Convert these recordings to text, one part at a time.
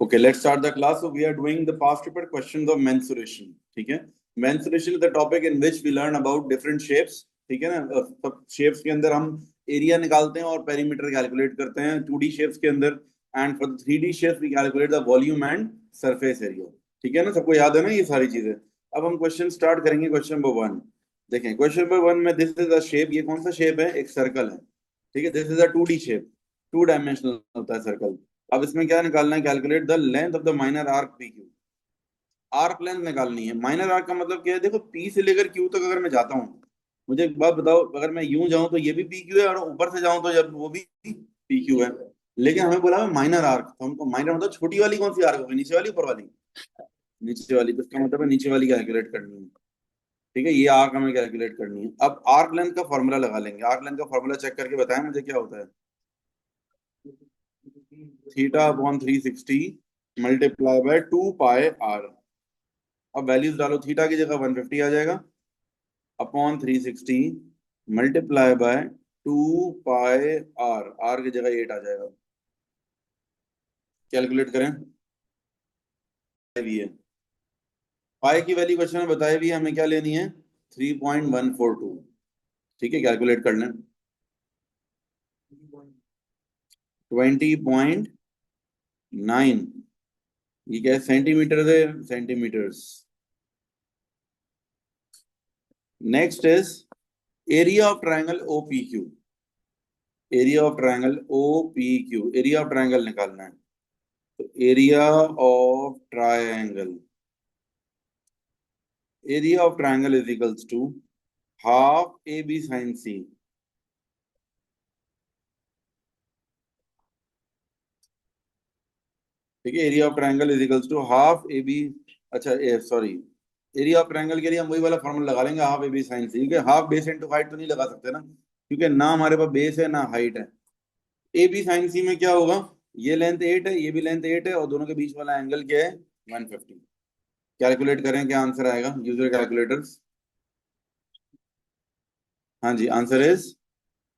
Okay, let's start the class. So we are doing the past paper questions of mensuration. ठीक है, mensuration is the topic in which we learn about different shapes. ठीक है ना, सब shapes के अंदर हम एरिया निकालते हैं और पेरीमीटर कैलकुलेट करते हैं 2D shapes के अंदर, and for 3D shapes we calculate the volume and surface area. ठीक है ना, सबको याद है ना ये सारी चीजें. अब हम क्वेश्चन स्टार्ट करेंगे. क्वेश्चन नंबर 1 देखें. क्वेश्चन नंबर 1 में दिस इज अ शेप. ये कौन सा शेप है? एक सर्कल है. ठीक है, this is a 2D shape. 2 dimensional होता है सर्कल. अब इसमें क्या निकालना है? Calculate the length of the minor arc P Q. Arc length निकालनी है. माइनर आर्क का मतलब क्या है? देखो, पी से लेकर क्यू तक अगर मैं जाता हूँ, मुझे एक बात बताओ, अगर मैं यूं जाऊं तो ये भी पी क्यू है, और ऊपर से जाऊं तो जब वो भी पी क्यू है. लेकिन हमें बोला है माइनर आर्क, तो हमको माइनर मतलब छोटी वाली कौन सी आर्क होगी? नीचे वाली, ऊपर वाली? नीचे वाली. तो इसका मतलब है नीचे वाली कैलकुलेट करनी है. ठीक है, ये आर्क हमें कैलकुलेट करनी है. अब आर्क लेंथ का फॉर्मूला लगा लेंगे. आर्क लेंथ का फॉर्मूला चेक करके बताएं मुझे क्या होता है. Theta upon 360 multiply by 2 pi R. अब वैल्यूज डालो. थीटा की जगह 150 आ जाएगा, upon 360 multiply by 2 pi R. R की जगह 8 आ जाएगा. कैलकुलेट करें. भी है पाई की वैल्यू क्वेश्चन में बताई भी है. हमें क्या लेनी है? 3.142. ठीक है, कैलकुलेट कर लें. 20.9. ये क्या है? सेंटीमीटर है. Centimetres. Next is area of triangle O P Q. Area of triangle O P Q. Area of triangle निकालना है. तो area of triangle, area of triangle is equals to half A B sine C. ठीक है, area of triangle is equals to half A B. अच्छा, sorry, area of triangle के लिए हम वही वाला फॉर्मूला लगा लेंगे, half A B sine C. क्योंकि हाफ बेस इनटू हाइट तो नहीं लगा सकते ना, क्योंकि ना हमारे पास बेस है ना हाइट है. ए बी साइन सी में क्या होगा? ये लेंथ 8 है, ये भी लेंथ 8 है, और दोनों के बीच वाला एंगल क्या है? 150. कैलकुलेट करें, क्या आंसर आएगा? User calculators. हाँ जी, answer is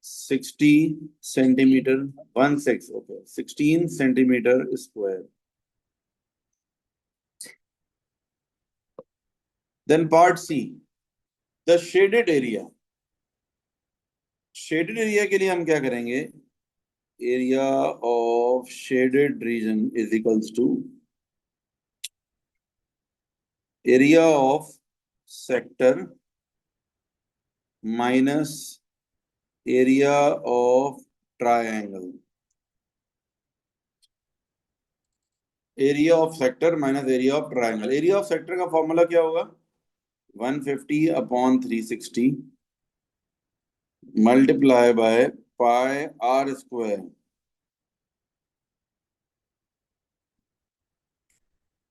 60 centimetre. 16. Okay, 16 centimetre square. Then part C, the shaded area. Shaded area के लिए हम क्या करेंगे? Area of shaded region is equals to area of sector minus area of triangle. Area of sector minus area of triangle. Area of sector का formula क्या होगा? 150 upon 360 multiply by pi are square.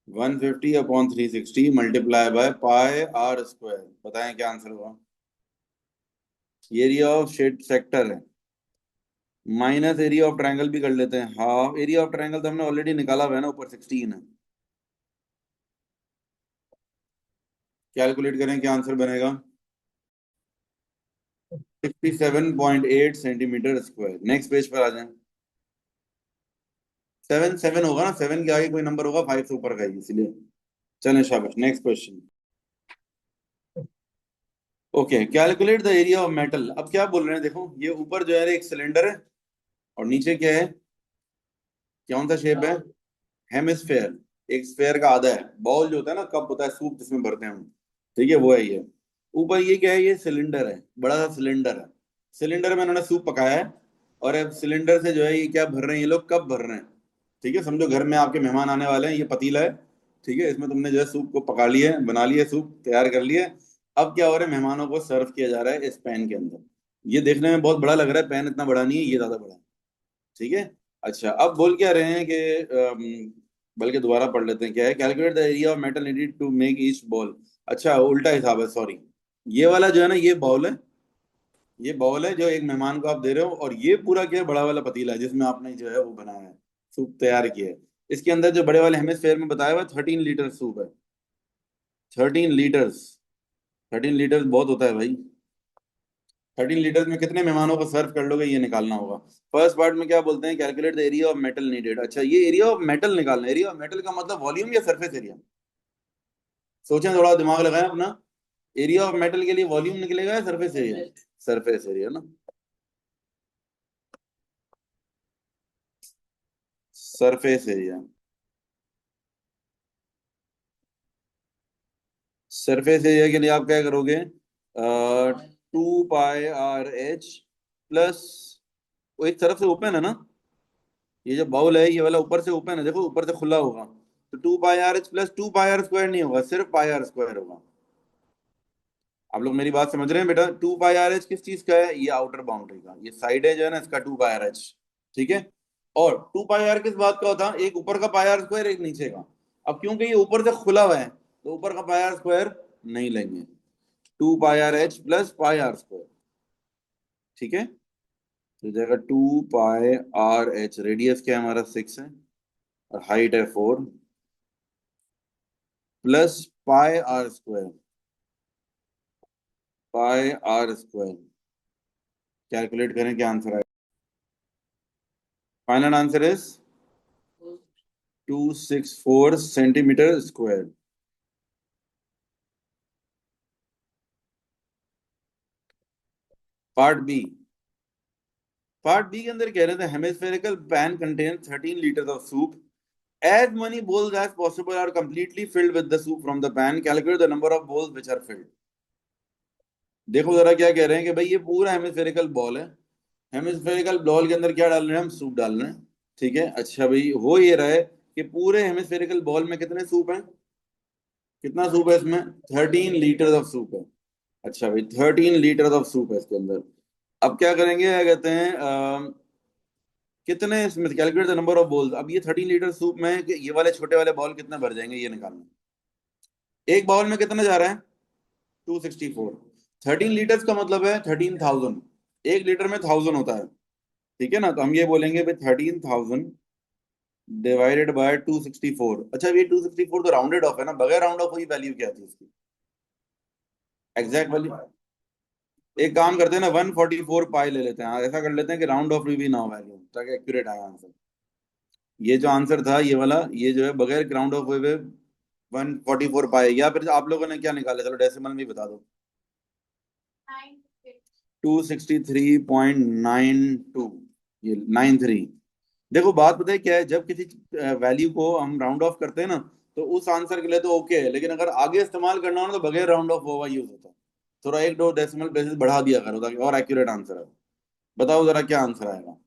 150 upon 360 multiply by pi are square. बताएं क्या answer होगा? Area of shade sector है, minus area of triangle भी कर लेते हैं. हाफ एरिया ऑफ ट्रायंगल तो हमने ऑलरेडी निकाला हुआ है ना, ऊपर 16 है. कैलकुलेट करें, क्या आंसर बनेगा? 67.8 सेंटीमीटर स्क्वायर. नेक्स्ट पेज पर आ जाएं. 7 7 होगा ना, 7 के आगे कोई नंबर होगा, 5 से ऊपर का ही, इसलिए. चलें, शाबाश. Next question. Okay, calculate the area of metal. अब क्या बोल रहे हैं? देखो, ये ऊपर जो है एक सिलेंडर है, और नीचे क्या है? कौन सा शेप है? हेमिस्फेयर. एक स्फेयर का आधा है. बॉल जो होता है ना, कप होता है, सूप जिसमें भरते हैं हम. ठीक है, वो है ये. ऊपर ये क्या है? ये सिलेंडर है, बड़ा सा सिलेंडर है. सिलेंडर में उन्होंने सूप पकाया है, और अब सिलेंडर से जो है ये क्या भर रहे हैं? ये लोग कप भर रहे हैं. ठीक है, समझो घर में आपके मेहमान आने वाले हैं. ये पतीला है. ठीक है, इसमें तुमने जो है सूप को पका लिया है, बना लिया, सूप तैयार कर लिया है. अब क्या हो रहा है? मेहमानों को सर्व किया जा रहा है इस पैन के अंदर. ये देखने में बहुत बड़ा लग रहा है, पैन इतना बड़ा नहीं है, ये ज्यादा बड़ा है. ठीक है. अच्छा, अब बोल क्या रहे हैं कि बल्कि दोबारा पढ़ लेते हैं. क्या है? Calculate the area of metal needed to make each ball. अच्छा, उल्टा हिसाब है, सॉरी. ये वाला जो है ना, ये बाउल है. ये बाउल है जो एक मेहमान को आप दे रहे हो, और ये पूरा क्या है? बड़ा वाला पतीला है जिसमें आपने जो है वो बनाया है, सूप तैयार किया है. इसके अंदर जो बड़े वाले हेमिस्फेयर में बताया हुआ 13 लीटर सूप है. 13 लीटर्स. 13 लीटर्स बहुत होता है भाई. 13 लीटर में कितने मेहमानों को सर्व कर लोगे, ये निकालना होगा। फर्स्ट पार्ट में क्या बोलते हैं, calculate the area of metal needed. अच्छा, ये एरिया ऑफ मेटल निकालना है। एरिया ऑफ मेटल का मतलब वॉल्यूम या सरफेस एरिया? सोचें, थोड़ा दिमाग लगाएं अपना। एरिया ऑफ मेटल के लिए वॉल्यूम निकलेगा या सरफेस एरिया? सरफेस एरिया ना। Surface area. सरफेस एरिया के लिए आप क्या करोगे, 2 पाई आर एच प्लस, वो एक तरफ से ओपन है ना, ये जो बाउल है ये वाला ऊपर से ओपन है, देखो ऊपर से खुला होगा, तो 2 pi r H plus 2 pi are square नहीं होगा, सिर्फ पाई आर स्क्वायर होगा। आप लोग मेरी बात समझ रहे हैं बेटा? 2 पाई आर एच किस चीज का है, ये आउटर बाउंड्री का, ये साइड है जो है ना इसका 2 पाई आर एच। ठीक है। और 2 पाई आर किस बात का होता है, एक ऊपर का पाई आर स्क्वायर, एक नीचे का। अब क्योंकि ये ऊपर से खुला हुआ है तो ऊपर का पाई आर स्क्वायर नहीं लेंगे, 2 pi r H plus pi are square. ठीक है। तो जाएगा 2 पाई आर एच, रेडियस क्या है हमारा 6 है, और हाइट है 4, plus pi are square. Pi are square calculate करें, क्या आंसर आएगा? Final answer is 264 centimetre square. Part B. Part B के अंदर कह रहे थे hemispherical pan contain 13 litre of soup, as many bowls as possible are completely filled with the soup from the pan, calculate the number of bowls which are filled। देखो जरा क्या कह रहे हैं कि भाई ये पूरा हेमिस्फेरिकल बॉल है, हेमिस्फेरिकल बॉल के अंदर क्या डाल रहे हैं हम, सूप डाल रहे हैं। ठीक है। अच्छा भाई, हो ये रहा है कि पूरे हेमिस्फेरिकल बॉल में कितने सूप हैं, कितना सूप है इसमें, 13 लीटर ऑफ सूप है। अच्छा भाई, 13 लीटर ऑफ सूप है इसके अंदर। अब क्या करेंगे, क्या कहते हैं, कितने इसमें, calculate the number of balls. अब ये 13 लीटर सूप में ये वाले छोटे वाले बॉल कितने भर जाएंगे, ये निकालना। एक बाउल में कितना जा रहा है, 264। 13 लीटर्स का मतलब है 13,000, 1 लीटर में 1000 होता है। ठीक है ना, तो हम ये बोलेंगे भाई 13,000 डिवाइडेड बाय 264। अच्छा, ये 264 तो राउंडेड ऑफ है ना, बगैर राउंड ऑफ हुई वैल्यू क्या थी इसकी, एग्जैक्ट वैल्यू? एक काम करते हैं ना, 144 पाई ले लेते हैं। हाँ, ऐसा कर लेते हैं कि राउंड ऑफ भी ना हो वैल्यू, ताकि एक्यूरेट आए आंसर। ये जो आंसर था ये वाला, ये जो है बगैर राउंड ऑफ हुए 144 पाई, या फिर आप लोगों ने क्या निकाला, चलो डेसिमल में ही बता दो। 263.92, ये 93। देखो बात पता है क्या है, जब किसी वैल्यू को हम राउंड ऑफ करते हैं ना, तो उस आंसर के लिए तो ओके है, लेकिन अगर आगे इस्तेमाल करना हो ना, तो बगैर राउंड ऑफ हुआ यूज होता है। थोड़ा एक दो डेसिमल प्लेसेस बढ़ा दिया करो ताकि और एक्यूरेट आंसर आए। बताओ जरा क्या आंसर आएगा।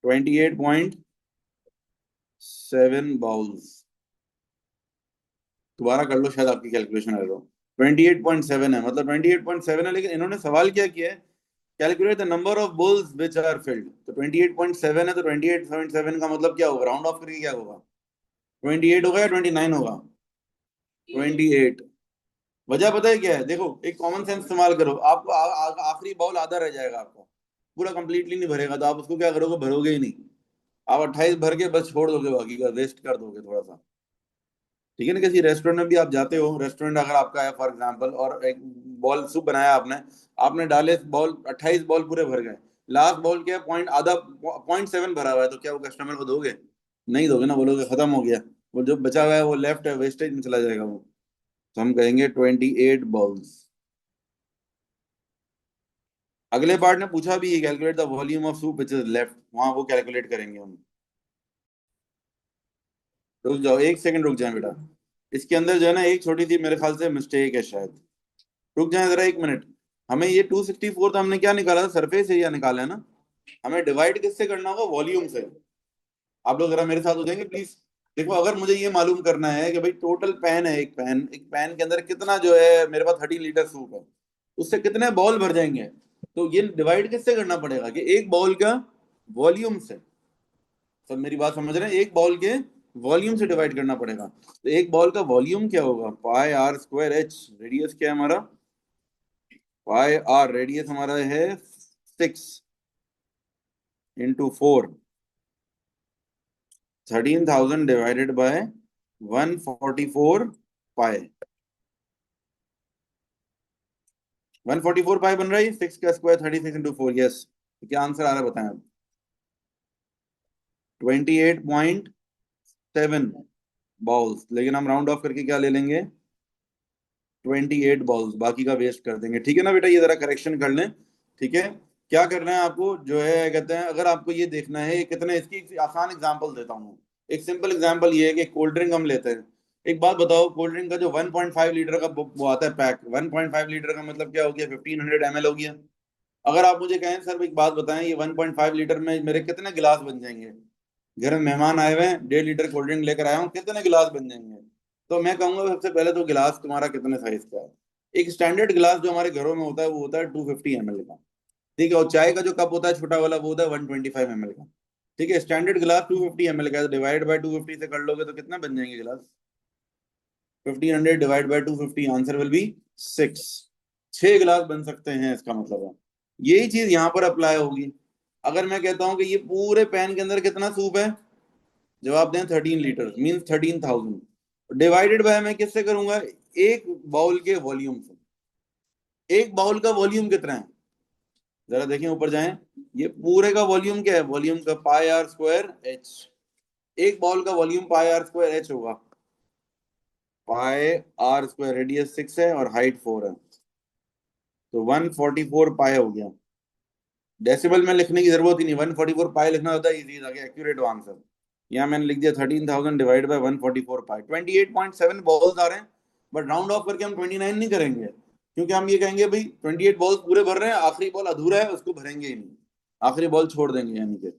28.7 बाउल्स। दोबारा कर लो, शायद आपकी कैलकुलेशन एरर। 28.7 है, मतलब 28.7 है, लेकिन इन्होंने सवाल क्या किया है, calculate the number of bowls which are filled. तो 28.7 है, तो 28.7 का मतलब क्या होगा, राउंड ऑफ करके क्या होगा, 28 होगा या 29 होगा, 28। वजह पता है क्या है, देखो एक कॉमन सेंस इस्तेमाल करो, आपको आखिरी बॉल आधा रह जाएगा आपका, पूरा कंप्लीटली नहीं भरेगा, तो आप उसको क्या करोगे, भरोगे ही नहीं। आप 28 भर के बस छोड़ दोगे, बाकी का वेस्ट कर दोगे थोड़ा सा। ठीक है ना, किसी रेस्टोरेंट में भी आप जाते हो, रेस्टोरेंट अगर आपका है फॉर एग्जांपल, और एक बॉल सूप बनाया आपने, आपने डाले बॉल, 28 बॉल पूरे भर गए, लास्ट बॉल क्या पॉइंट आधा, 0.7 भरा हुआ है, तो क्या वो कस्टमर को दोगे? नहीं दोगे ना, बोलोगे खत्म हो गया, वो जो बचा हुआ है वो लेफ्ट है, वेस्टेज में चला जाएगा वो। तो हम कहेंगे 28 बॉल्स। अगले पार्ट ने पूछा भी, calculate the volume of soup which is left, वहां वो कैलकुलेट करेंगे हम। रुक जाओ, एक सेकंड रुक जाए बेटा। इसके अंदर जो है ना एक छोटी सी मेरे ख्याल से मिस्टेक है शायद। रुक जाए जरा 1 मिनट। हमें ये 264 तो हमने क्या निकाला था, सरफेस एरिया निकाला है ना। हमें डिवाइड किससे करना होगा, वॉल्यूम से। आप लोग जरा मेरे साथ हो जाएंगे प्लीज। देखो, अगर मुझे ये मालूम करना है कि भाई टोटल पैन है, एक पैन के अंदर कितना जो है मेरे पास 30 लीटर सूप है, उससे कितने बॉल भर जाएंगे, तो ये डिवाइड किससे करना पड़ेगा, कि एक बॉल का वॉल्यूम से। सब मेरी बात समझ रहे हैं, एक बॉल के वॉल्यूम से डिवाइड करना पड़ेगा। तो एक बॉल का वॉल्यूम क्या होगा, pi are square h, radius क्या है हमारा, पाई आर, रेडियस हमारा है 6 × 4, 13,000 डिवाइडेड बाय 144 पाई। 144 पाई बन रहा है, 6 का स्क्वायर 36 × 4, यस। क्या आंसर आ रहा है बताएं आप? 28.7 बॉल्स, लेकिन हम राउंड ऑफ करके क्या ले लेंगे, 28 बॉल्स, बाकी का वेस्ट कर देंगे। ठीक है ना बेटा, ये जरा करेक्शन कर लें। ठीक है, क्या करना है आपको जो है कहते हैं, अगर आपको ये देखना है कितने, इसकी एक आसान एग्जांपल देता हूँ। एक सिंपल एग्जांपल ये है कि कोल्ड ड्रिंक हम लेते हैं। एक बात बताओ, कोल्ड ड्रिंक का जो 1.5 लीटर का वो आता है पैक, 1.5 लीटर का मतलब क्या हो गया, 1500 ml हो गया। अगर आप मुझे कहें सर एक बात बताएं, ये 1.5 लीटर में मेरे कितने गिलास बन जाएंगे, घर में मेहमान आए हुए हैं, 1.5 लीटर कोल्ड ड्रिंक लेकर आया हूँ, कितने गिलास बन जाएंगे? तो मैं कहूंगा सबसे पहले तो गिलास तुम्हारा कितने साइज का है। एक स्टैंडर्ड गिलास जो हमारे घरों में होता है वो होता है 250 ml का। ठीक है, और चाय का जो कप होता है छोटा वाला वो होता है 125 ml का। ठीक है, स्टैंडर्ड गिलास 250 ml का है, तो डिवाइड बाय 250 से कर लोगे तो कितना बन जाएंगे गिलास? 1500 divide by 250, answer will be 6। 6 गिलास बन सकते हैं, इसका मतलब है यही चीज यहाँ पर अप्लाई होगी। अगर मैं कहता हूँ कि ये पूरे पैन के अंदर कितना सूप है, जवाब दें 13 लीटर, मीन्स 13,000। डिवाइडेड बाय मैं किससे करूंगा, एक बाउल के वॉल्यूम से। एक बाउल का वॉल्यूम कितना है, जरा देखें ऊपर जाएं। ये पूरे का वॉल्यूम क्या है, वॉल्यूम का पाई आर स्क्वायर एच। एक बाउल का volume pi are square H होगा। पाई आर स्क्वायर, रेडियस 6 है और हाइट 4 है, तो 144 पाई हो गया। डेसिबल में लिखने की जरूरत ही नहीं, 144 पाई लिखना होता है, इजी था, एक्यूरेट आंसर। यहाँ मैंने लिख दिया 13,000 डिवाइड बाय 144 पाई, 28.7 बॉल्स आ रहे हैं। बट राउंड ऑफ करके हम 29 नहीं करेंगे, क्योंकि हम ये कहेंगे भाई 28 बॉल्स पूरे भर रहे हैं, आखिरी बॉल अधूरा है उसको भरेंगे ही नहीं, आखिरी बॉल छोड़ देंगे। यानी कि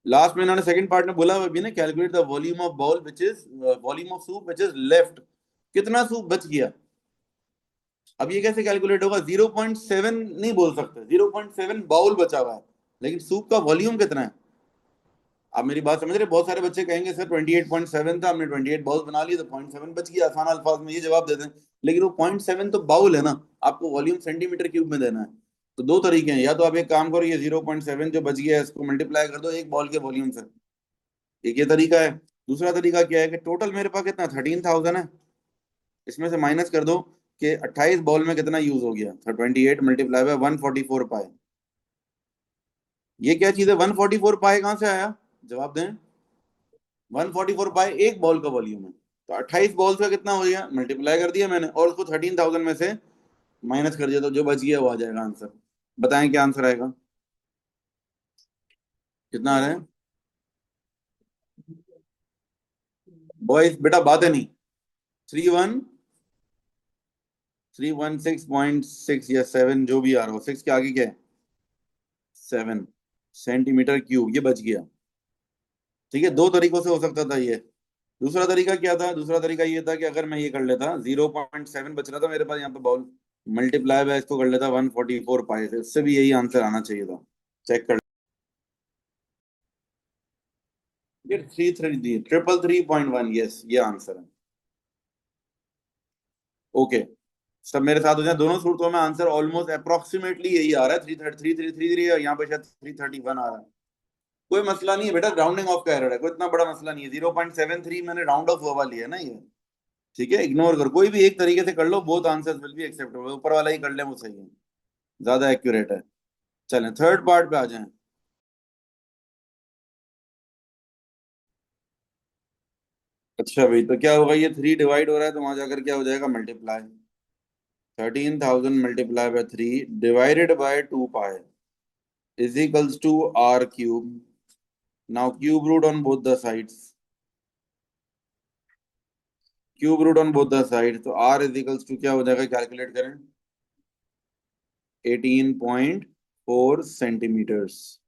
लास्ट में इन्होंने सेकंड पार्ट में बोला भी ना, calculate the volume of ball which is, volume of soup which is left, कितना सूप बच गया। अब ये कैसे कैलकुलेट होगा, 0.7 नहीं बोल सकते, 0.7 बाउल बचा हुआ है, लेकिन सूप का वॉल्यूम कितना है। आप मेरी बात समझ रहे, बहुत सारे बच्चे कहेंगे सर 28.7 था, हमने 28 बाउल बना लिए तो 0.7 बच गया, आसान अल्फाज में ये जवाब दे दें। लेकिन वो 0.7 तो बाउल है ना, आपको वॉल्यूम सेंटीमीटर क्यूब में देना है। तो दो तरीके हैं, या तो आप एक काम करो, ये 0.7 जो बच गया है इसको मल्टीप्लाई कर दो एक बॉल के वॉल्यूम से, एक ये तरीका है। दूसरा तरीका क्या है कि टोटल मेरे पास कितना 13,000 है, इसमें से माइनस कर दो कि 28 बॉल में कितना यूज हो गया, 28 मल्टीप्लाई बाय 144 पाए। ये क्या चीज है, 144 पाए कहाँ से आया, जवाब दें। 144 पाए एक बॉल का वॉल्यूम है, तो 28 बॉल्स का कितना हो गया, मल्टीप्लाई कर दिया मैंने और उसको 13,000 में से माइनस कर दिया, तो जो बच गया वो आ जाएगा आंसर। बताएं क्या आंसर आएगा, कितना आ रहा है? बॉयज बेटा बात है नहीं, 316.6 या 7 जो भी आ रहा हो, 6 के आगे क्या है, 7 सेंटीमीटर क्यूब, ये बच गया। ठीक है, दो तरीकों से हो सकता था ये। दूसरा तरीका क्या था, दूसरा तरीका ये था कि अगर मैं ये कर लेता, 0.7 बच रहा था मेरे पास यहाँ पे बाउल, मल्टीप्लाई बाय इसको कर लेता 144 पाई से, इससे भी यही आंसर आना चाहिए था। चेक कर, ये 333.1, यस ये आंसर है। ओके, सब मेरे साथ हो जाए, दोनों सूत्रों में आंसर ऑलमोस्ट अप्रोक्सीमेटली यही आ रहा है, 333 और यहाँ पे शायद 331 आ रहा है। कोई मसला नहीं है बेटा, राउंडिंग ऑफ का एरर है, कोई इतना बड़ा मसला नहीं है, 0.73 मैंने राउंड ऑफ हुआ लिया ना ये। ठीक है, इग्नोर कर, कोई भी एक तरीके से कर लो, both answers will be acceptable, ऊपर वाला ही कर ले वो सही है, ज्यादा एक्यूरेट है। चलें थर्ड पार्ट पे आ जाएं। अच्छा भाई, तो क्या होगा, ये 3 डिवाइड हो रहा है तो वहां जाकर क्या हो जाएगा, multiply. 13,000 multiply by 3 divided by 2 pi is equals to R cube. Now cube root on both the sides, cube root on both the side, तो आर इज इक्वल्स टू क्या हो जाएगा, कैलकुलेट करें, 18.4 सेंटीमीटर्स।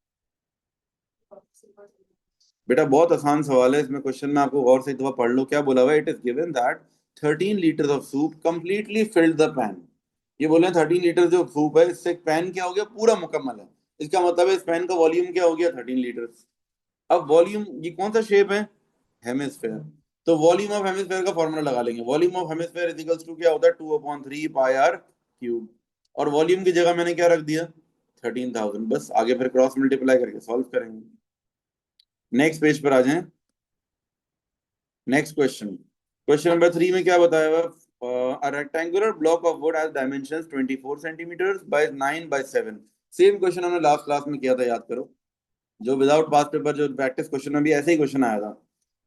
बेटा बहुत आसान सवाल है, इसमें क्वेश्चन में आपको गौर से एक दफा पढ़ लो क्या बोला हुआ है, it is given that 13 litre of soup completely filled the pan. ये बोले 13 लीटर जो सूप है इससे पैन क्या हो गया, पूरा मुकम्मल है। इसका मतलब है इस पैन का वॉल्यूम क्या हो गया, 13 लीटर। अब वॉल्यूम ये कौन सा शेप है, हेमिस्फेयर, तो वॉल्यूम ऑफ हेमिस्फेयर का फॉर्मूला लगा लेंगे, volume of hemisphere is equals to क्या होता है, 2/3 पाई आर क्यूब। और वॉल्यूम की जगह मैंने क्या रख दिया, 13,000, बस आगे फिर क्रॉस मल्टीप्लाई करके सॉल्व करेंगे। नेक्स्ट पेज पर आ जाएं। नेक्स्ट क्वेश्चन, क्वेश्चन नंबर 3 में क्या बताया हुआ, A rectangular block of wood has dimensions 24 centimeters by 9 by 7. Same question हमने लास्ट क्लास में किया था, याद करो, जो विदाउट पास पेपर, जो प्रैक्टिस क्वेश्चन में भी ऐसे ही क्वेश्चन आया था.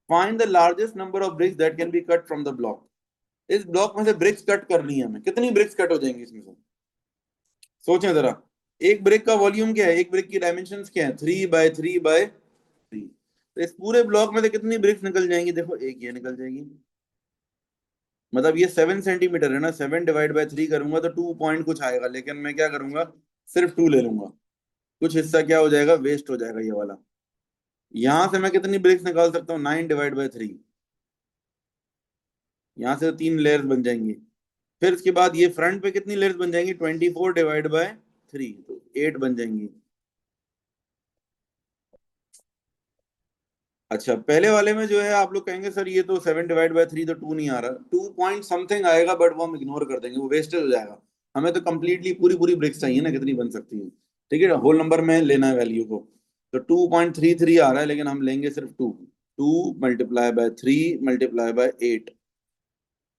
Find the largest number of BRICS that can be cut from the block. इस ब्लॉक में से ब्रिक्स कट करनी है हमें. कितनी ब्रिक्स कट हो जाएंगी इसमें से? सोचें जरा. एक ब्रिक का वॉल्यूम क्या है, एक ब्रिक की डायमेंशंस क्या है? 3 by 3 by 3. तो इस पूरे ब्लॉक में से कितनी ब्रिक्स निकल जाएंगी? देखो, एक ये निकल जाएगी. मतलब ये 7 सेंटीमीटर है ना, 7 डिवाइड बाय 3 करूंगा तो 2 पॉइंट कुछ आएगा, लेकिन मैं क्या करूंगा, सिर्फ 2 ले लूंगा. कुछ हिस्सा क्या हो जाएगा, वेस्ट हो जाएगा ये वाला. यहां से मैं कितनी ब्रिक्स निकाल सकता हूँ? 9 डिवाइड बाय 3. यहाँ से 3 लेयर्स बन जाएंगी. फिर इसके बाद ये फ्रंट पे कितनी लेयर्स बन जाएंगी? 24 डिवाइड बाय 3, तो 8 बन जाएंगी. अच्छा, पहले वाले में जो है आप लोग कहेंगे सर ये तो 7 डिवाइड बाय 3 तो 2 नहीं आ रहा, 2 पॉइंट समथिंग आएगा, बट वो हम इग्नोर कर देंगे, वो वेस्टेज हो जाएगा. हमें तो कंप्लीटली पूरी पूरी ब्रिक्स चाहिए ना, कितनी बन सकती है. ठीक है, होल नंबर में लेना है वैल्यू को. तो 2.33 आ रहा है, लेकिन हम लेंगे सिर्फ 2. 2 × 3 × 8.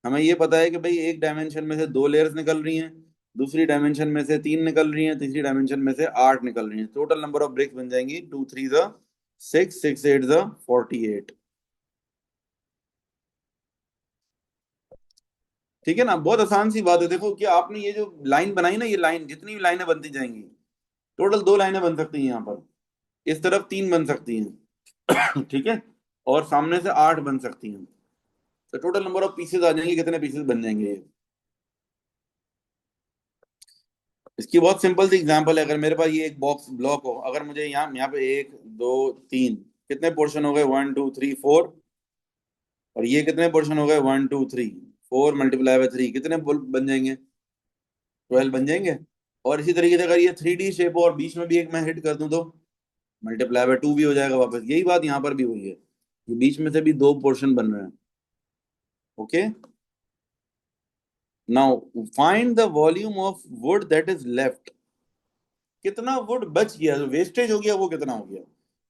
हमें ये पता है कि भाई एक डायमेंशन में से 2 लेयर्स निकल रही हैं, दूसरी डायमेंशन में से 3 निकल रही हैं, तीसरी डायमेंशन में से 8 निकल रही हैं. टोटल नंबर ऑफ ब्रिक्स बन जाएंगी 2 3 6, 6 8 48. ठीक है ना, बहुत आसान सी बात है. देखो कि आपने ये जो लाइन बनाई ना, ये लाइन, जितनी भी लाइनें बनती जाएंगी, टोटल 2 लाइनें बन सकती हैं यहाँ पर. इस तरफ 3 बन सकती हैं. ठीक है. और सामने से 8 बन सकती हैं. तो टोटल नंबर ऑफ पीसेस आ जाएंगे, कितने पीसेस बन जाएंगे ये. इसकी बहुत सिंपल सी एग्जांपल है. अगर मेरे पास ये एक बॉक्स ब्लॉक हो, अगर मुझे यहाँ पे 1 2 3, कितने पोर्शन हो गए? 1 2 3 4. और ये कितने पोर्शन हो गए? 1 2 3. 4 × 3 कितने बन जाएंगे? 12 बन जाएंगे. और इसी तरीके से अगर ये 3D शेप हो और बीच में भी एक मैं हिट कर दूं, तो ×2 भी हो जाएगा वापस. यही बात यहाँ पर भी हुई है कि बीच में से भी 2 पोर्शन बन रहे हैं. Okay. Now find the volume of would that is left. कितना वुड बच गया, जो वेस्टेज हो गया, वो कितना हो गया,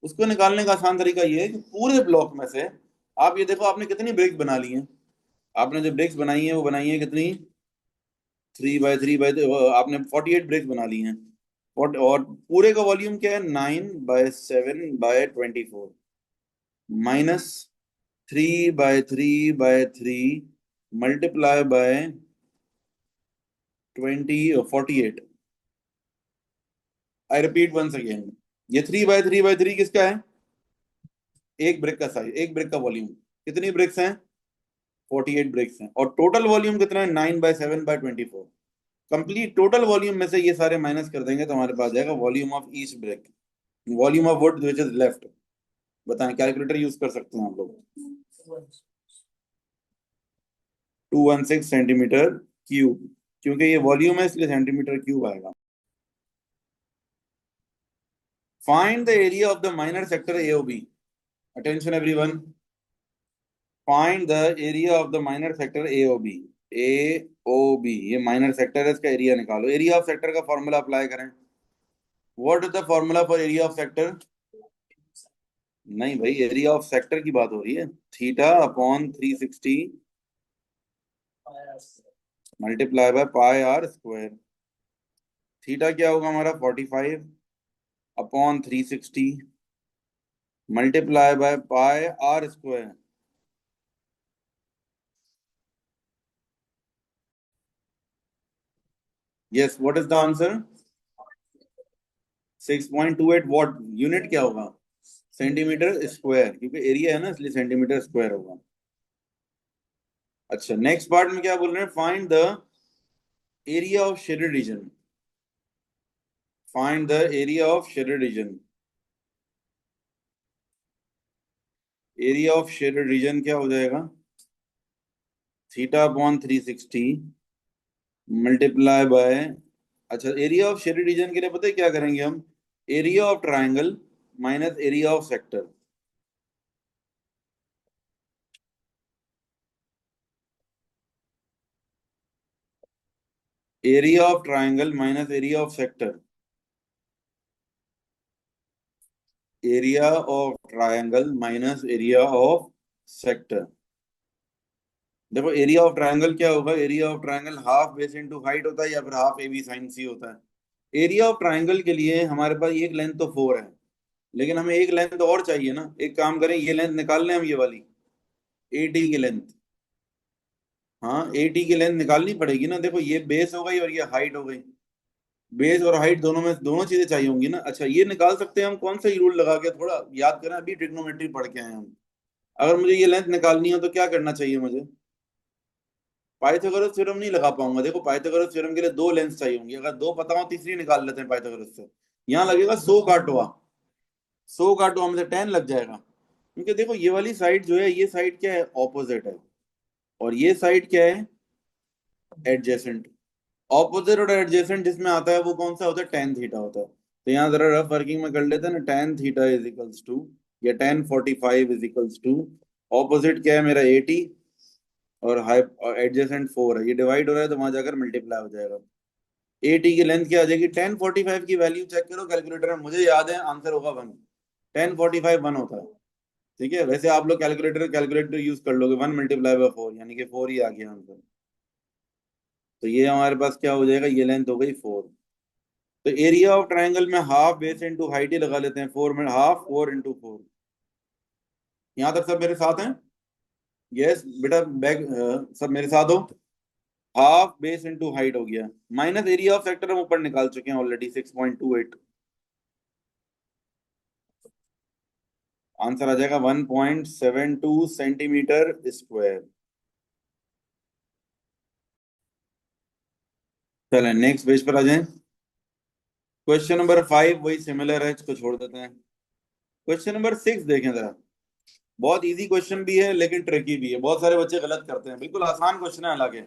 उसको निकालने का आसान तरीका ये है कि पूरे ब्लॉक में से आप ये देखो, आपने कितनी ब्रिक्स बना ली हैं. आपने जो ब्रिक्स बनाई है वो बनाई है कितनी? 3 by 3 by, आपने 48 ब्रिक्स बना ली हैं. और पूरे का वॉल्यूम क्या है? 9 by 7 by 24 minus 3 by 3 by 3 multiply by 48. I repeat once again. ये 3 by 3 by 3 किसका है? एक ब्रिक का साइज, एक ब्रिक का वॉल्यूम. कितनी ब्रिक्स हैं? 48 ब्रिक्स हैं. और टोटल वॉल्यूम कितना है? 9 by 7 by 24. Complete total volume में से ये सारे माइनस कर देंगे तो हमारे पास जाएगा volume of each brick, volume of would which is left. बताएं, कैलकुलेटर यूज कर सकते हैं आप लोग. 216 सेंटीमीटर क्यूब. क्योंकि ये वॉल्यूम है इसलिए सेंटीमीटर क्यूब आएगा. Find the area of the minor sector AOB. Attention everyone. Find the area of the minor sector AOB. AOB, ये माइनर सेक्टर है, इसका एरिया निकालो. एरिया ऑफ सेक्टर का फॉर्मूला अप्लाई करें. What is the formula for area of sector? नहीं भाई, area of sector की बात हो रही है. θ/360 मल्टीप्लाई बाय πr². थीटा क्या होगा हमारा? 45/360 multiply by πr². Yes, what is the answer? 6.28. What unit क्या होगा? सेंटीमीटर स्क्वायर, क्योंकि एरिया है ना इसलिए सेंटीमीटर स्क्वायर होगा. अच्छा, नेक्स्ट पार्ट में क्या बोल रहे हैं? Find the area of shaded reason. Find the area of shaded region. Area of shaded reason क्या हो जाएगा? θ/360 मल्टीप्लाई बाय. अच्छा, एरिया ऑफ शेडेड रीजन के लिए पता है क्या करेंगे हम? Area of triangle minus area of sector. Area of triangle minus area of sector. Area of triangle minus area of sector. देखो एरिया ऑफ ट्रायंगल क्या होगा, area of triangle half base into height होता है या फिर half A B sine सी होता है। Area of triangle के लिए हमारे पास एक लेंथ तो 4 है, लेकिन हमें एक लेंथ और चाहिए ना। एक काम करें, ये लेंथ निकाल लें हम, ये वाली ए टी की लेंथ। हाँ, ए टी की लेंथ निकालनी पड़ेगी ना। देखो ये बेस हो गई और ये हाइट हो गई। बेस और हाइट दोनों में दोनों चीजें चाहिए होंगी ना। अच्छा, ये निकाल सकते हैं हम कौन सा रूल लगा के, थोड़ा याद करें, अभी ट्रिग्नोमेट्री पढ़ के आए हैं हम। अगर मुझे ये लेंथ निकालनी हो तो क्या करना चाहिए मुझे? पाइथागोरस थ्योरम नहीं लगा पाऊंगा। देखो पाइथागोरस थ्योरम के लिए दो लेंथ चाहिए होंगी, अगर दो पता हो तीसरी निकाल लेते हैं पाइथागोरस से। यहाँ लगेगा 100 काटवा, 100 काटवा में से 10 लग जाएगा। क्योंकि देखो ये वाली साइड जो है, ये साइड क्या है, ऑपोजिट है। और ये साइड क्या है, एडजेसेंट। ऑपोजिट और एडजेसेंट जिसमें आता है वो कौन सा होता है, टेन थीटा होता है। तो यहाँ जरा रफ वर्किंग में कर लेते हैं ना, tan theta is equals to, या tan 45 is equals to, opposite क्या है मेरा 80, और हाई एडजेसेंट 4 है, ये डिवाइड हो रहा है तो वहां जाकर मल्टीप्लाई हो जाएगा। एटी की लेंथ क्या आ जाएगी, 1045 की वैल्यू चेक करो कैलकुलेटर में, मुझे याद है आंसर होगा 1। 1045 1 होता है। ठीक है, वैसे आप लोग कैलकुलेटर यूज कर लोगे, 1 × 4 यानी कि 4 ही आ गया आंसर। तो ये हमारे पास क्या हो जाएगा, ये लेंथ हो गई 4। तो एरिया ऑफ ट्राइंगल में हाफ बेस इंटू हाइट ही लगा लेते हैं, 4 में हाफ, 4 × 4। यहाँ तक सब मेरे साथ हैं? यस बेटा, बैग सब मेरे साथ हो। हाफ बेस इंटू हाइट हो गया, माइनस एरिया ऑफ सेक्टर हम ऊपर निकाल चुके हैं ऑलरेडी, 6.28। आंसर आ जाएगा 1.72 सेंटीमीटर स्क्वायर। चलें नेक्स्ट पेज पर आ जाएं। क्वेश्चन नंबर 5 वही सिमिलर है, इसको छोड़ देते हैं। क्वेश्चन नंबर 6 देखें जरा। बहुत इजी क्वेश्चन भी है लेकिन ट्रिकी भी है, बहुत सारे बच्चे गलत करते हैं। बिल्कुल आसान क्वेश्चन है हालांकि।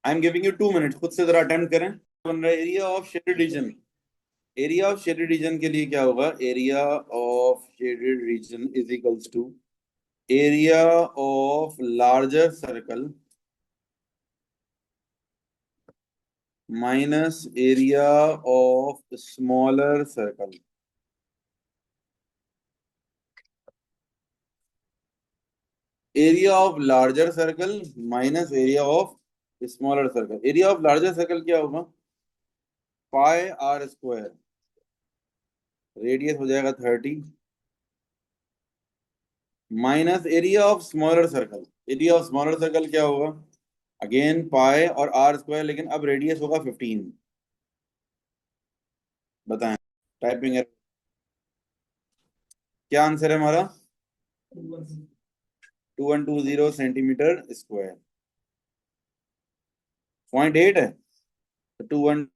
I am giving you 2 minute, खुद से जरा अटेम्प्ट करें। बन रहा है area of shaded region. Area of shaded region के लिए क्या होगा, area of shaded region is equals to area of larger circle minus area of smaller circle. Area of larger circle minus area of smaller circle. Area of larger circle क्या होगा, pi are square, radius हो जाएगा 30, minus area of smaller circle. Area of smaller circle क्या होगा, again पाई और are square, लेकिन अब radius होगा 15। बताएं, टाइपिंग है। क्या आंसर है हमारा, 2120 सेंटीमीटर स्क्वायर। 0.8 है तो 21,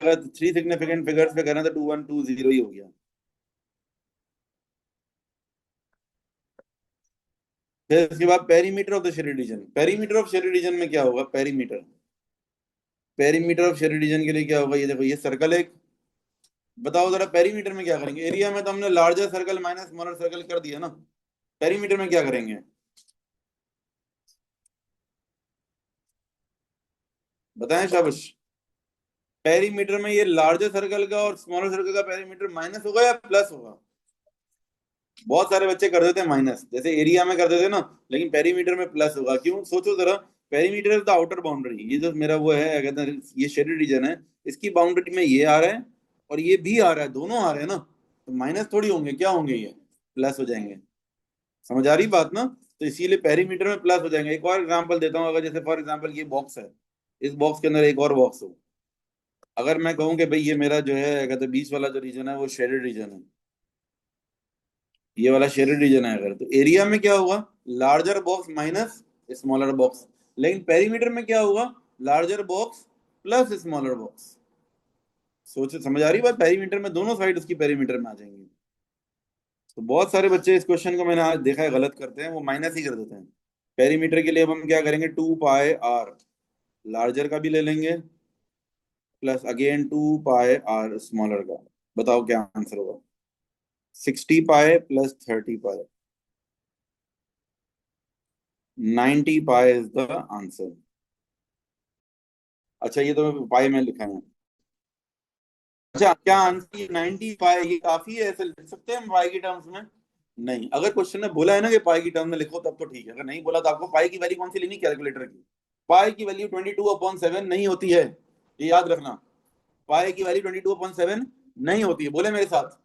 अगर थ्री सिग्निफिकेंट फिगर्स पे करें तो 2120 ही हो गया। फिर उसके बाद perimeter of the shaded region. Perimeter of shaded reason में क्या होगा, perimeter, perimeter of shaded region के लिए क्या होगा, ये देखो ये सर्कल एक। बताओ जरा पेरीमीटर में क्या करेंगे, एरिया में तो हमने larger circle minus smaller circle कर दिया ना, पेरीमीटर में क्या करेंगे? बताएं शाबाश। पेरीमीटर में ये लार्जर सर्कल का और स्मॉलर सर्कल का पेरीमीटर माइनस होगा या प्लस होगा? बहुत सारे बच्चे कर देते हैं माइनस, जैसे एरिया में कर देते हैं ना, लेकिन पेरीमीटर में प्लस होगा। क्यों, सोचो जरा। Perimeter is the outer boundary, ये जो मेरा वो है क्या कहते हैं, ये शेडेड रीजन है, इसकी बाउंड्री में ये आ रहा है और ये भी आ रहा है, दोनों आ रहे हैं ना, तो माइनस थोड़ी होंगे, क्या होंगे, ये प्लस हो जाएंगे। समझ आ रही बात ना? तो इसीलिए पेरीमीटर में प्लस हो जाएंगे। एक और एग्जांपल देता हूँ, अगर जैसे फॉर एग्जांपल ये बॉक्स है, इस बॉक्स के अंदर एक और बॉक्स हो, अगर मैं कहूँ कि भाई ये मेरा जो है क्या कहते हैं बीच वाला जो रीजन है वो शेडेड रीजन है, ये वाला शेडेड रीजन है, अगर तो एरिया में क्या होगा, larger box minus smaller box. लेकिन पेरीमीटर में क्या होगा, larger box plus smaller box. सोचो, समझ आ रही बात, पेरीमीटर में दोनों साइड उसकी पेरीमीटर में आ जाएंगी। तो बहुत सारे बच्चे इस क्वेश्चन को मैंने आज देखा है गलत करते हैं, वो माइनस ही कर देते हैं। पेरीमीटर के लिए अब हम क्या करेंगे, 2 पाई आर लार्जर का भी ले लेंगे, plus again 2 pi r smaller का। बताओ क्या आंसर होगा, 60 pi plus 30 pi, 90 pi is the answer. अच्छा, ये तो पाई में लिखा है। अच्छा, क्या आंसर 90 पाई, ये काफी है, ऐसे लिख सकते हैं हम पाई की टर्म्स में। नहीं, अगर क्वेश्चन में बोला है ना कि पाई की टर्म में लिखो तब तो ठीक है, अगर नहीं बोला तो आपको पाई की वैल्यू कौन सी लेनी कैलकुलेटर की। पाई की वैल्यू 22/7 नहीं होती है, ये याद रखना। पाई की वैल्यू 22/7 नहीं होती है, बोले मेरे साथ।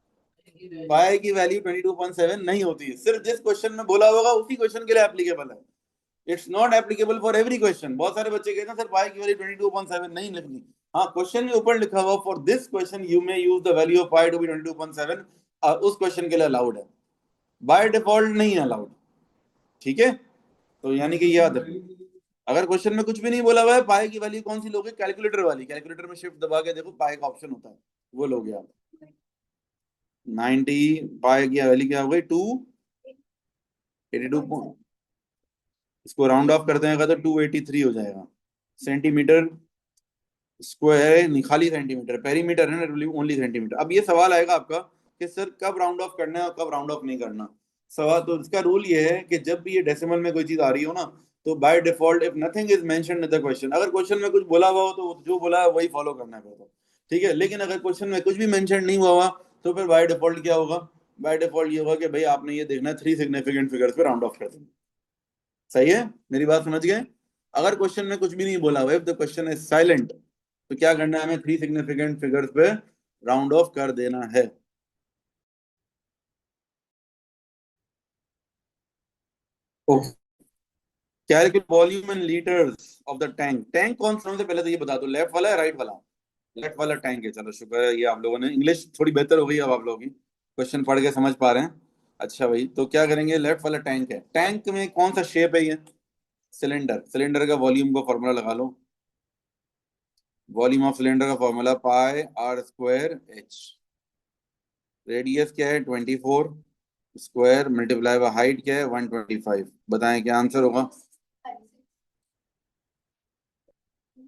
पाई की वैल्यू 22/7 नहीं होती है, सिर्फ जिस क्वेश्चन में बोला होगा उसी क्वेश्चन के लिए एप्लीकेबल है। It's not applicable for every question. बहुत सारे बच्चे कहते हैं सर पाई की वैल्यू 22/7 नहीं लिखनी। हाँ, क्वेश्चन के ऊपर लिखा हुआ for this question you may use the value of pi to be 22/7, उस क्वेश्चन के लिए अलाउड है, बाय डिफॉल्ट नहीं है अलाउड। ठीक है, तो यानी कि याद रखिए, अगर क्वेश्चन में कुछ भी नहीं बोला हुआ है, पाई की वैल्यू कौन सी लोगे, कैलकुलेटर वाली। कैलकुलेटर में शिफ्ट दबा के देखो पाई का ऑप्शन होता है, वो लोगे आप। 90, पाई की वैल्यू क्या हो गई, 282। इसको राउंड ऑफ कर देगा तो 283 हो जाएगा सेंटीमीटर स्क्वायर, नहीं खाली सेंटीमीटर, पेरीमीटर है ना, ओनली सेंटीमीटर। अब ये सवाल आएगा आपका कि सर कब राउंड ऑफ करना है और कब राउंड ऑफ नहीं करना। सवाल तो इसका रूल ये है कि जब भी ये डेसिमल में कोई चीज आ रही हो ना, तो by default if nothing is mentioned in the question, अगर क्वेश्चन में कुछ बोला हुआ हो तो जो बोला है वही फॉलो करना है फिर तो। ठीक है, लेकिन अगर क्वेश्चन में कुछ भी मेंशन नहीं हुआ हुआ तो फिर बाय डिफॉल्ट क्या होगा, बाय डिफॉल्ट ये होगा कि भाई आपने ये देखना है 3 सिग्निफिकेंट फिगर्स पे राउंड ऑफ कर देना। सही है, मेरी बात समझ गए। अगर क्वेश्चन में कुछ भी नहीं बोला हुआ, if the question is silent, तो क्या करना है, हमें 3 सिग्निफिकेंट फिगर्स पे राउंड ऑफ कर देना है। Calculate volume in litres of the tank. Tank कौन सा, से पहले तो ये बता दो, लेफ्ट वाला है राइट वाला। लेफ्ट वाला टैंक है, चलो शुक्र है, ये आप लोगों ने इंग्लिश थोड़ी बेहतर हो गई अब आप लोगों की, क्वेश्चन पढ़ के समझ पा रहे हैं। अच्छा भाई, तो क्या करेंगे, लेफ्ट वाला टैंक है, टैंक में कौन सा शेप है ये, सिलेंडर। सिलेंडर का वॉल्यूम का फॉर्मूला लगा लो। वॉल्यूम ऑफ सिलेंडर का formula pi are square h. Radius क्या है 24, स्क्वायर मल्टीप्लाई बाय हाइट क्या है 125। बताएं क्या आंसर होगा।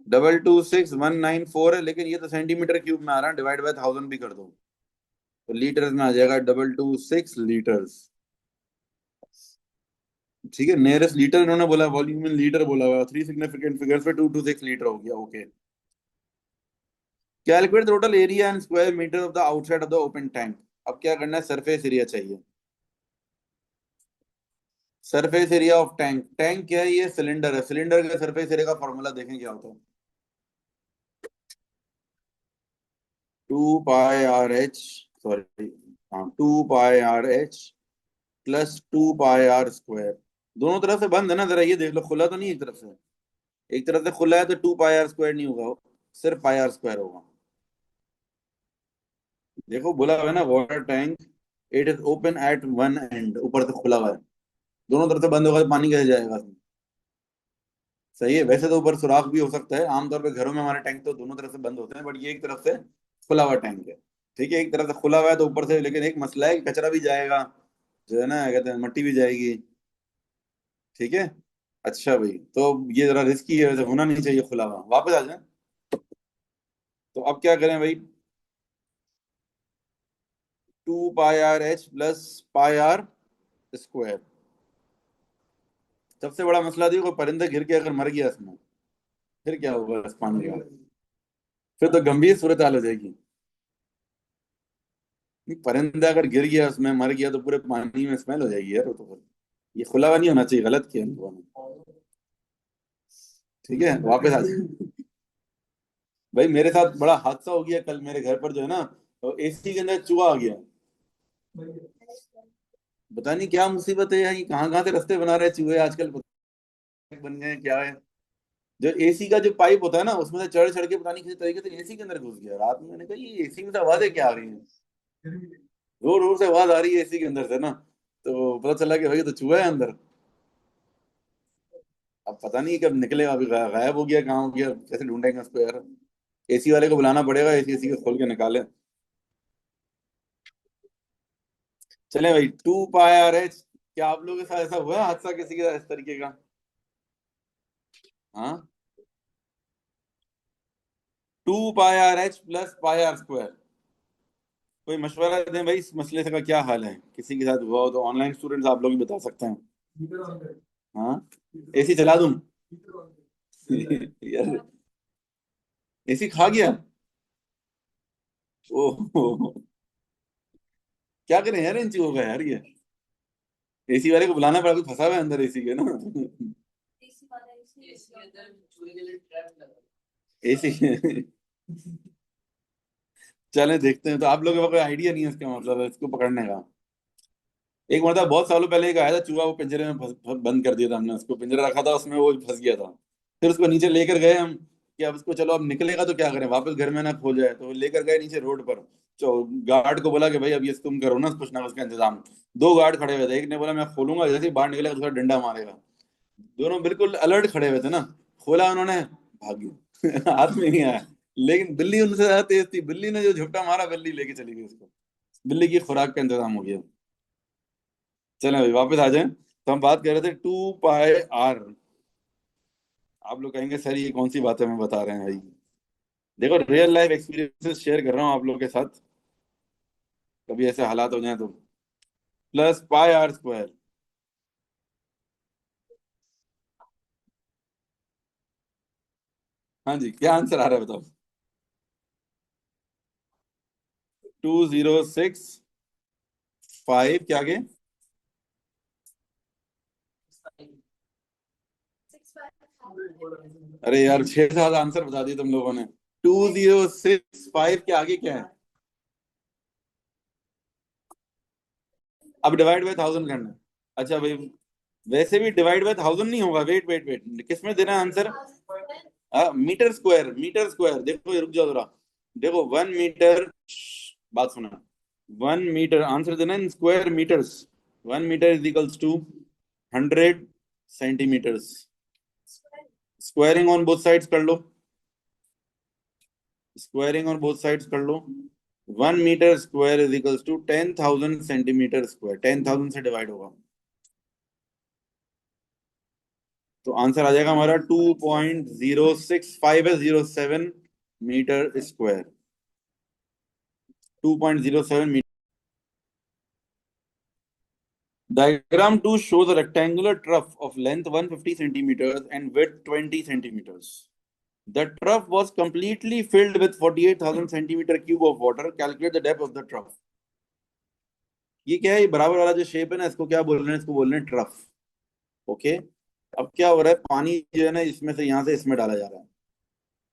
226,194 है, लेकिन ये तो सेंटीमीटर क्यूब में आ रहा है, डिवाइड बाय 1000 भी कर दो तो लीटर्स में आ जाएगा 226 लीटर्स। ठीक है, नियरेस्ट लीटर इन्होंने बोला, वॉल्यूम इन लीटर बोला हुआ, 3 सिग्निफिकेंट फिगर्स पे 226 लीटर हो गया। Okay, calculate total area and square metre of the outside of the open tank. अब क्या करना है, सरफेस एरिया चाहिए। Surface area of tank, tank क्या है, ये सिलेंडर है, सिलेंडर का सरफेस एरिया का फॉर्मूला देखें क्या होता है। 2 पाई आर एच, सॉरी, हाँ 2 pi r H plus 2 pi are square. दोनों तरफ से बंद है ना, जरा ये देख लो, खुला तो नहीं एक तरफ से। एक तरफ से खुला है तो 2 पाई आर स्क्वायर नहीं होगा, सिर्फ पाई आर स्क्वायर होगा। देखो बोला हुआ है ना, water tank it is open at one and, ऊपर से खुला हुआ है, दोनों तरफ से बंद होगा तो पानी कैसे जाएगा उसमें। सही है, वैसे तो ऊपर सुराख भी हो सकता है, आमतौर पे घरों में हमारे टैंक तो दोनों तरफ से बंद होते हैं, बट ये एक तरफ से खुला हुआ टैंक है। ठीक है, एक तरफ से खुला हुआ है तो ऊपर से, लेकिन एक मसला है कि कचरा भी जाएगा, जो है ना कहते हैं, मट्टी भी जाएगी। ठीक है, अच्छा भाई, तो ये जरा रिस्की है, वैसे होना नहीं चाहिए खुला हुआ, वापस आ जाए। तो अब क्या करें भाई, 2 pi r H plus pi are square. सबसे बड़ा मसला देखो, परिंदा गिर के अगर मर गया इसमें, फिर क्या होगा इस पानी का, फिर तो गंभीर सूरत हाल हो जाएगी। नहीं, परिंदा अगर गिर गया उसमें मर गया तो पूरे पानी में स्मेल हो जाएगी यार, वो तो फिर ये खुला हुआ नहीं होना चाहिए, गलत किया इन लोगों ने। ठीक है, वापस आ जाए। भाई मेरे साथ बड़ा हादसा हो गया कल, मेरे घर पर जो है ना, तो एसी के अंदर चूहा आ गया। पता नहीं क्या मुसीबत है, ये कहाँ कहाँ से रास्ते बना रहे हैं चूहे आजकल, बन गए हैं, क्या है। जो एसी का जो पाइप होता है ना, उसमें से चढ़ चढ़ के पता नहीं किसी तरीके से एसी के अंदर घुस गया रात में। मैंने कहा ये एसी में से आवाजें क्या आ रही हैं, जोर जोर से आवाज आ रही है एसी के अंदर से ना, तो पता चला कि भाई ये तो चूहा है अंदर। अब पता नहीं कब निकलेगा, अभी गायब हो गया, कहाँ हो गया, कैसे ढूंढेंगे उसको यार। एसी वाले को बुलाना पड़ेगा, एसी एसी को खोल के निकाले। चले भाई, 2 पाई आर एच। क्या आप लोगों के साथ ऐसा हुआ है हादसा किसी के साथ इस तरीके का। हाँ, 2 pi r H plus pi are square. कोई मशवरा दें भाई, इस मसले से का क्या हाल है, किसी के साथ हुआ हो तो ऑनलाइन स्टूडेंट्स आप लोग भी बता सकते हैं। हाँ, एसी चला दूं। यार, एसी खा गया। ओह, क्या करें यार इन चीजों का यार ये। एसी वाले को बुलाना पड़ा, कुछ फंसा हुआ है अंदर एसी के ना। एसी। चले देखते हैं। तो आप लोगों को कोई आइडिया नहीं है इसका मतलब है इसको पकड़ने का। एक मतलब बहुत सालों पहले एक आया था चूहा, वो पिंजरे में बंद कर दिया था हमने उसको, पिंजरा रखा था उसमें, वो फंस गया था। फिर उसको नीचे लेकर गए हम कि अब उसको चलो अब निकलेगा तो क्या करें, वापस घर में ना खो जाए, तो लेकर गए नीचे रोड पर। गार्ड को बोला कि भाई अब ये तुम करो ना कुछ ना कुछ का इंतजाम। दो गार्ड खड़े हुए थे, एक ने बोला मैं खोलूंगा, जैसे ही बाहर निकलेगा दूसरा डंडा मारेगा। दोनों बिल्कुल अलर्ट खड़े हुए थे ना। खोला उन्होंने, भाग गया। हाथ में नहीं आया। लेकिन बिल्ली उनसे ज्यादा तेज थी, बिल्ली ने जो झपटा मारा, बिल्ली लेके चली गई उसको। बिल्ली की खुराक का इंतजाम हो गया। चलें भाई वापस आ जाएं, तो हम बात कर रहे थे 2 पाई आर। आप लोग कहेंगे सर ये कौन सी बातें हमें बता रहे हैं भाई। देखो रियल लाइफ एक्सपीरियंसेस शेयर कर रहा हूँ आप लोग के साथ, कभी ऐसे हालात हो जाए तो। +πr²। हाँ जी, क्या आंसर आ रहा है बताओ। 2065 क्या आगे। अरे यार 6 7 आंसर बता दिए तुम लोगों ने। 2065 के आगे क्या है। अब डिवाइड बाय 1000 करना है। अच्छा भाई, वैसे भी डिवाइड बाय 1000 नहीं होगा, वेट वेट वेट, किस में देना है answer. Metre square, metre square, देखो ये रुक जाओ जरा। देखो 1 मीटर, बात सुना। 1 मीटर आंसर देना in square metres. 1 metre is equals to 100 centimetres. Squaring on both sides कर लो। स्क्वायरिंग ऑन बोथ साइड्स कर लो। 1 metre square is equals to 10,000 centimetre square, 10,000 से डिवाइड होगा। तो आंसर आ जाएगा हमारा 2.06507 metre square. 2.07 metre. Diagram 2 shows a rectangular trough of length 150 centimeters and width 20 centimeters. The trough was completely filled with 48,000 centimeter cube of water. Calculate the depth of the trough. ये क्या है, ये बराबर वाला जो shape है ना, इसको क्या बोल रहे हैं, इसको बोल रहे हैं ट्रफ। ओके। अब क्या हो रहा है, पानी जो है ना इसमें से यहाँ से इसमें डाला जा रहा है।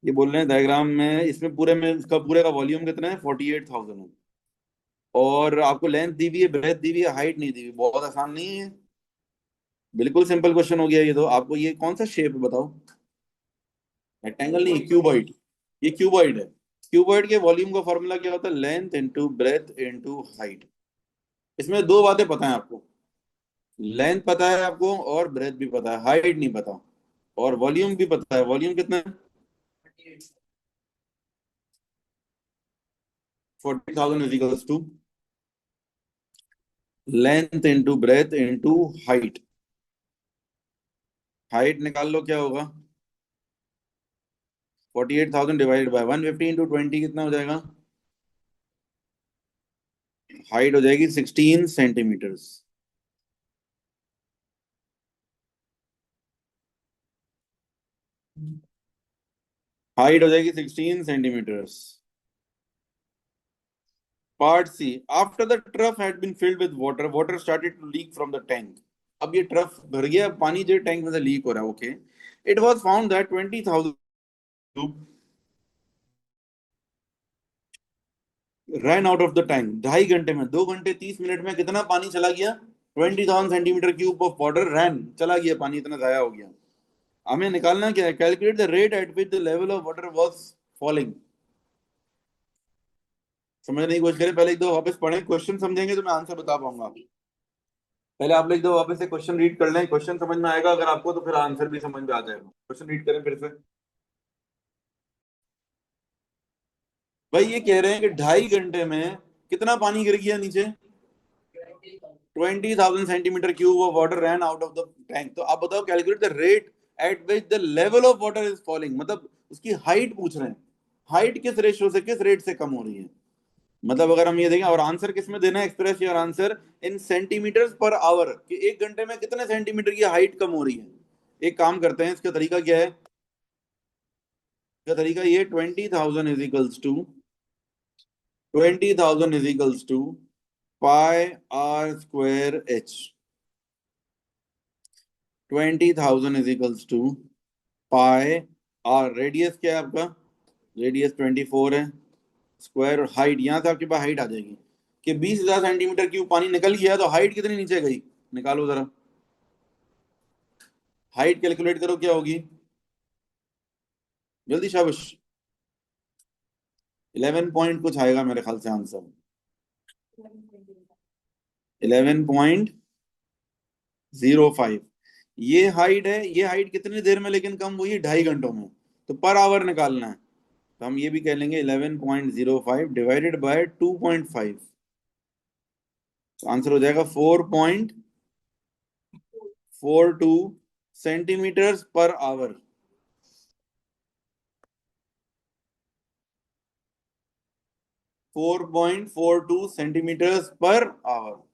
ये बोल रहे हैं डायग्राम में, इसमें पूरे में इसका पूरे का वॉल्यूम कितना है, 48,000 है। और आपको लेंथ दी हुई है, ब्रेथ दी हुई है, हाइट नहीं दी हुई। बहुत आसान नहीं है। बिल्कुल सिंपल क्वेश्चन हो गया ये तो। आपको ये कौन सा शेप है बताओ। रेक्टेंगल नहीं, क्यूबॉइड। ये क्यूबॉइड है। क्यूबॉइड के वॉल्यूम का फॉर्मूला क्या होता है, length into breadth into height. इसमें दो बातें पता है आपको। लेंथ पता है आपको और ब्रेथ भी पता है, हाइट नहीं पता। और वॉल्यूम भी पता है, वॉल्यूम कितना है, 40,000 is equals to length into breadth into height. Height निकाल लो क्या होगा। 48,000 डिवाइड बाय 150 इंटू 20 कितना हो जाएगा। हाइट हो जाएगी 16 सेंटीमीटर्स। हाइट हो जाएगी 16 centimetres. Part C, after the trough had been filled with water, water started to leak from the tank. अब ये ट्रफ भर गया, पानी जो टैंक में से लीक हो रहा है। Okay. It was found that 20,000 run out of the tank. 2.5 घंटे में, 2 घंटे 30 मिनट में कितना पानी चला गया। 20,000 centimetre cube of water run, चला गया पानी, इतना जाया हो गया। हमें निकालना क्या है, calculate the rate at which the level of water was falling. समझने की कोशिश करें, पहले एक दो वापस पढ़ें, क्वेश्चन समझेंगे तो मैं आंसर बता पाऊंगा। पहले आप लोग एक दो वापस से क्वेश्चन रीड कर लें, क्वेश्चन समझ में आएगा अगर आपको, तो फिर आंसर भी समझ में आ जाएगा। क्वेश्चन रीड करें फिर से। भाई ये कह रहे हैं कि 2.5 घंटे में कितना पानी गिर गया नीचे। 20,000 centimetre cube of water ran out of the tank. तो आप बताओ, calculate the rate at which the level of water is falling, मतलब उसकी हाइट पूछ रहे हैं। हाइट किस रेशियो से, किस रेट से कम हो रही है। मतलब अगर हम ये देखें, और आंसर किस में देना है, express your answer in centimetres per hour, कि 1 घंटे में कितने सेंटीमीटर की हाइट कम हो रही है। एक काम करते हैं, इसका तरीका क्या है। इसका तरीका ये, 20,000 is equals to pi are square h. 20,000 is equals to pi r. Radius क्या है आपका? रेडियस 24 है स्क्वायर, और हाइट यहाँ से आपके पास हाइट आ जाएगी कि 20,000 सेंटीमीटर क्यूब पानी निकल गया, तो हाइट कितनी नीचे गई निकालो जरा। हाइट कैलकुलेट करो क्या होगी, जल्दी शाबाश। 11 पॉइंट कुछ आएगा मेरे ख्याल से आंसर। 11.05। ये हाइट है, ये हाइट कितनी देर में लेकिन कम हुई? 2.5 घंटों में। तो पर आवर निकालना है, तो हम ये भी कह लेंगे 11.05 डिवाइडेड बाय 2.5। तो आंसर हो जाएगा 4.42 centimetre per hour. 4.42 centimetre per hour.